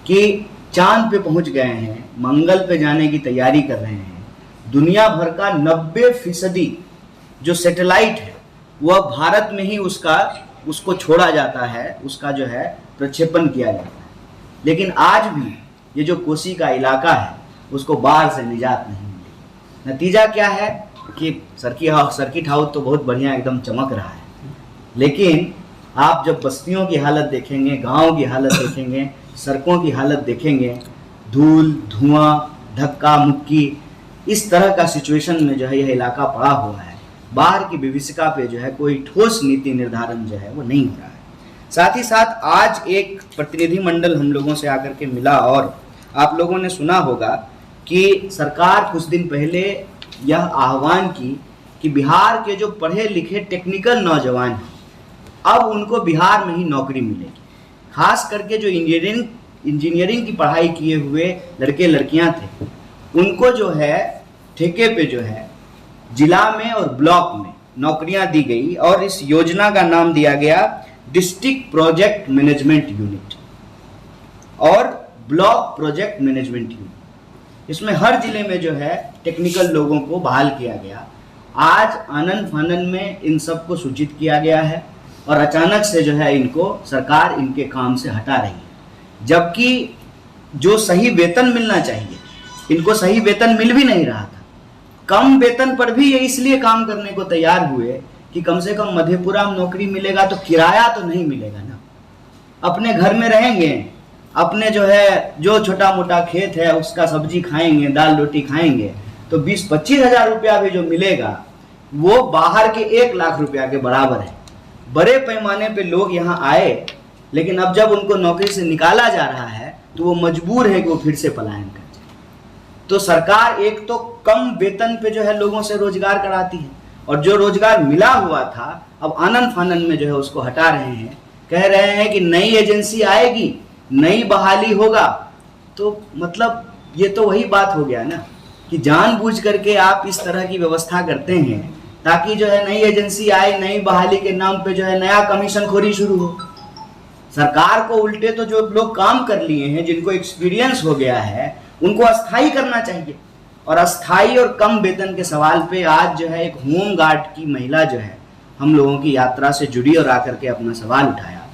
कि चांद पे पहुंच गए हैं, मंगल पे जाने की तैयारी कर रहे हैं। दुनिया भर का 90% जो सैटेलाइट है वह भारत में ही उसको छोड़ा जाता है, उसका जो है प्रक्षेपण किया जाता है। लेकिन आज भी ये जो कोसी का इलाका है उसको बाढ़ से निजात नहीं मिली। नतीजा क्या है कि सर्किट हाउस तो बहुत बढ़िया एकदम चमक रहा है, लेकिन आप जब बस्तियों की हालत देखेंगे, गाँव की हालत देखेंगे, सड़कों की हालत देखेंगे, धूल धुआं धक्का मुक्की, इस तरह का सिचुएशन में जो है यह इलाका पड़ा हुआ है। बाढ़ की विभीषिका पे जो है कोई ठोस नीति निर्धारण जो है वो नहीं हो रहा है। साथ ही साथ आज एक प्रतिनिधि मंडल हम लोगों से आकर के मिला और आप लोगों ने सुना होगा कि सरकार कुछ दिन पहले यह आह्वान की कि बिहार के जो पढ़े लिखे टेक्निकल नौजवान हैं अब उनको बिहार में ही नौकरी मिलेगी। खास करके जो इंजीनियरिंग की पढ़ाई किए हुए लड़के लड़कियां थे उनको जो है ठेके पे जो है जिला में और ब्लॉक में नौकरियां दी गई और इस योजना का नाम दिया गया डिस्ट्रिक्ट प्रोजेक्ट मैनेजमेंट यूनिट और ब्लॉक प्रोजेक्ट मैनेजमेंट यूनिट। इसमें हर जिले में जो है टेक्निकल लोगों को बहाल किया गया। आज आनन फानन में इन सबको सूचित किया गया है और अचानक से जो है इनको सरकार इनके काम से हटा रही है, जबकि जो सही वेतन मिलना चाहिए इनको सही वेतन मिल भी नहीं रहा था। कम वेतन पर भी ये इसलिए काम करने को तैयार हुए कि कम से कम मधेपुरा में नौकरी मिलेगा तो किराया तो नहीं मिलेगा ना, अपने घर में रहेंगे, अपने जो है जो छोटा मोटा खेत है उसका सब्जी खाएंगे, दाल रोटी खाएंगे, तो 20-25 हज़ार रुपया भी जो मिलेगा वो बाहर के 1 लाख रुपया के बराबर है। बड़े पैमाने पे लोग यहाँ आए, लेकिन अब जब उनको नौकरी से निकाला जा रहा है तो वो मजबूर है कि वो फिर से पलायन कर जाए। तो सरकार एक तो कम वेतन पे जो है लोगों से रोजगार कराती है और जो रोजगार मिला हुआ था अब आनन फानन में जो है उसको हटा रहे हैं। कह रहे हैं कि नई एजेंसी आएगी, नई बहाली होगा। तो मतलब ये तो वही बात हो गया ना कि जानबूझ करके आप इस तरह की व्यवस्था करते हैं ताकि जो है नई एजेंसी आए, नई बहाली के नाम पे जो है नया कमीशन खोरी शुरू हो। सरकार को उल्टे तो जो लोग काम कर लिए हैं, जिनको एक्सपीरियंस हो गया है, उनको अस्थाई करना चाहिए। और अस्थाई और कम वेतन के सवाल पे आज जो है एक होम गार्ड की महिला जो है हम लोगों की यात्रा से जुड़ी और आकर के अपना सवाल उठाया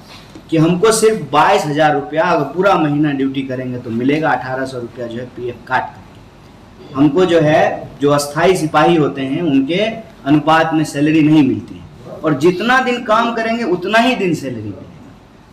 कि हमको सिर्फ 22,000 रुपया अगर पूरा महीना ड्यूटी करेंगे तो मिलेगा, 1,800 रुपया जो है PF काट करके। हमको जो है जो अस्थाई सिपाही होते हैं उनके अनुपात में सैलरी नहीं मिलती है और जितना दिन काम करेंगे उतना ही दिन सैलरी मिलेगा।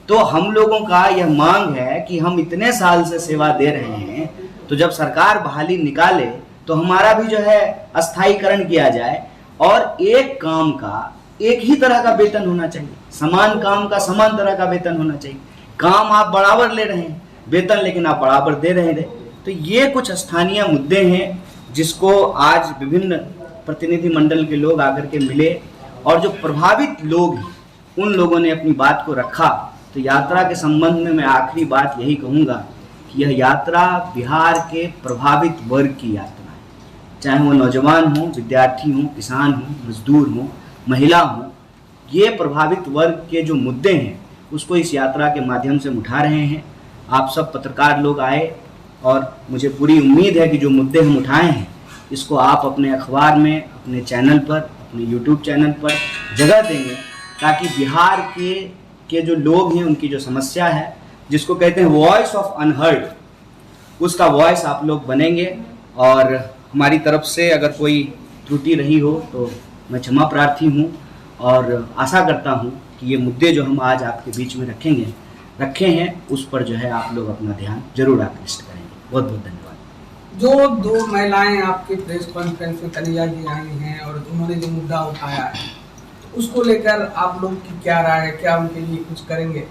तो हम लोगों का यह मांग है कि हम इतने साल से सेवा दे रहे हैं, तो जब सरकार बहाली निकाले तो हमारा भी जो है अस्थायीकरण किया जाए और एक काम का एक ही तरह का वेतन होना चाहिए, समान काम का समान तरह का वेतन होना चाहिए। काम आप बराबर ले रहे हैं, वेतन लेकिन आप बराबर दे रहे हैं। तो ये कुछ स्थानीय मुद्दे हैं जिसको आज विभिन्न प्रतिनिधि मंडल के लोग आकर के मिले और जो प्रभावित लोग हैं उन लोगों ने अपनी बात को रखा। तो यात्रा के संबंध में मैं आखिरी बात यही कहूँगा कि यह यात्रा बिहार के प्रभावित वर्ग की यात्रा है, चाहे वो नौजवान हो, विद्यार्थी हो, किसान हो, मजदूर हो, महिला हो। ये प्रभावित वर्ग के जो मुद्दे हैं उसको इस यात्रा के माध्यम से हम उठा रहे हैं। आप सब पत्रकार लोग आए और मुझे पूरी उम्मीद है कि जो मुद्दे हम उठाए हैं इसको आप अपने अखबार में, अपने चैनल पर, अपने YouTube चैनल पर जगह देंगे ताकि बिहार के जो लोग हैं उनकी जो समस्या है, जिसको कहते हैं वॉइस ऑफ अनहर्ड, उसका वॉइस आप लोग बनेंगे। और हमारी तरफ से अगर कोई त्रुटि रही हो तो मैं क्षमा प्रार्थी हूँ और आशा करता हूँ कि ये मुद्दे जो हम आज आपके बीच में रखे हैं उस पर जो है आप लोग अपना ध्यान जरूर आकृष्ट करेंगे। बहुत बहुत धन्यवाद। जो 2 महिलाएं आपके प्रेस कॉन्फ्रेंस में कन्हैया जी आई हैं और उन्होंने जो मुद्दा उठाया है उसको लेकर आप लोग की क्या राय है, क्या उनके लिए कुछ करेंगे?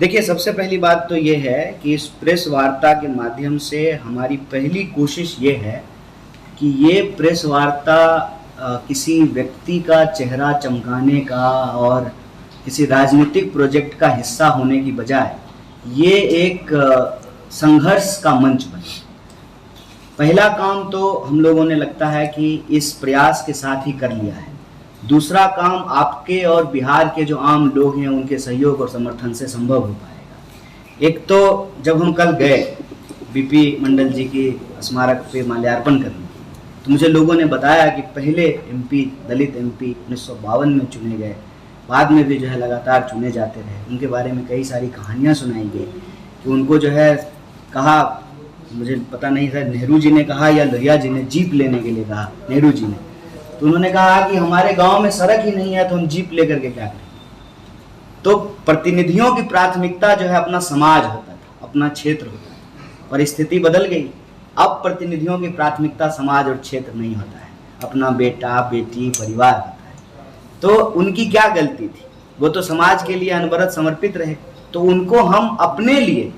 देखिए, सबसे पहली बात तो ये है कि इस प्रेस वार्ता के माध्यम से हमारी पहली कोशिश ये है कि ये प्रेस वार्ता किसी व्यक्ति का चेहरा चमकाने का और किसी राजनीतिक प्रोजेक्ट का हिस्सा होने की बजाय ये एक संघर्ष का मंच बने। पहला काम तो हम लोगों ने लगता है कि इस प्रयास के साथ ही कर लिया है। दूसरा काम आपके और बिहार के जो आम लोग हैं उनके सहयोग और समर्थन से संभव हो पाएगा। एक तो जब हम कल गए बीपी मंडल जी की स्मारक पे माल्यार्पण करने, तो मुझे लोगों ने बताया कि पहले एमपी, दलित एमपी 1952 में चुने गए, बाद में भी जो है लगातार चुने जाते रहे। उनके बारे में कई सारी कहानियाँ सुनाई गई कि उनको जो है कहा, मुझे पता नहीं था नेहरू जी ने कहा या लोहिया जी ने जीप लेने के लिए कहा, नेहरू जी ने, तो उन्होंने कहा कि हमारे गांव में सड़क ही नहीं है तो हम जीप लेकर के क्या करें। तो प्रतिनिधियों की प्राथमिकता जो है अपना समाज होता था, अपना क्षेत्र होता था। परिस्थिति बदल गई, अब प्रतिनिधियों की प्राथमिकता समाज और क्षेत्र नहीं होता है, अपना बेटा बेटी परिवार होता है। तो उनकी क्या गलती थी, वो तो समाज के लिए अनवरत समर्पित रहे, तो उनको हम अपने लिए,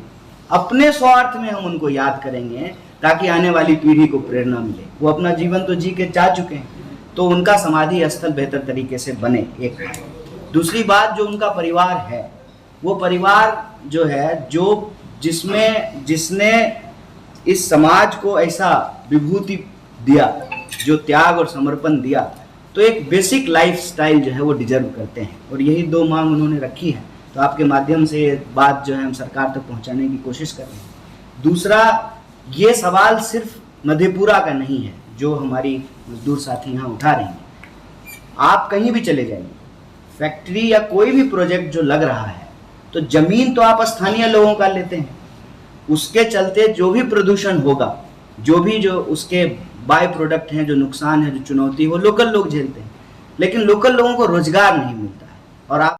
अपने स्वार्थ में हम उनको याद करेंगे ताकि आने वाली पीढ़ी को प्रेरणा मिले। वो अपना जीवन तो जी के जा चुके हैं, तो उनका समाधि स्थल बेहतर तरीके से बने। एक दूसरी बात, जो उनका परिवार है, वो परिवार जो है जो जिसने इस समाज को ऐसा विभूति दिया, जो त्याग और समर्पण दिया, तो एक बेसिक लाइफस्टाइल जो है वो डिजर्व करते हैं। और यही दो मांग उन्होंने रखी है, तो आपके माध्यम से ये बात जो है हम सरकार तक पहुंचाने की कोशिश कर रहे हैं। दूसरा, ये सवाल सिर्फ मधेपुरा का नहीं है जो हमारी मजदूर साथी यहाँ उठा रहे हैं। आप कहीं भी चले जाइए, फैक्ट्री या कोई भी प्रोजेक्ट जो लग रहा है, तो जमीन तो आप स्थानीय लोगों का लेते हैं, उसके चलते जो भी प्रदूषण होगा, जो उसके बाय प्रोडक्ट हैं, जो नुकसान है, जो चुनौती, वो लोकल लोग झेलते हैं। लेकिन लोकल लोगों को रोजगार नहीं मिलता है। और आप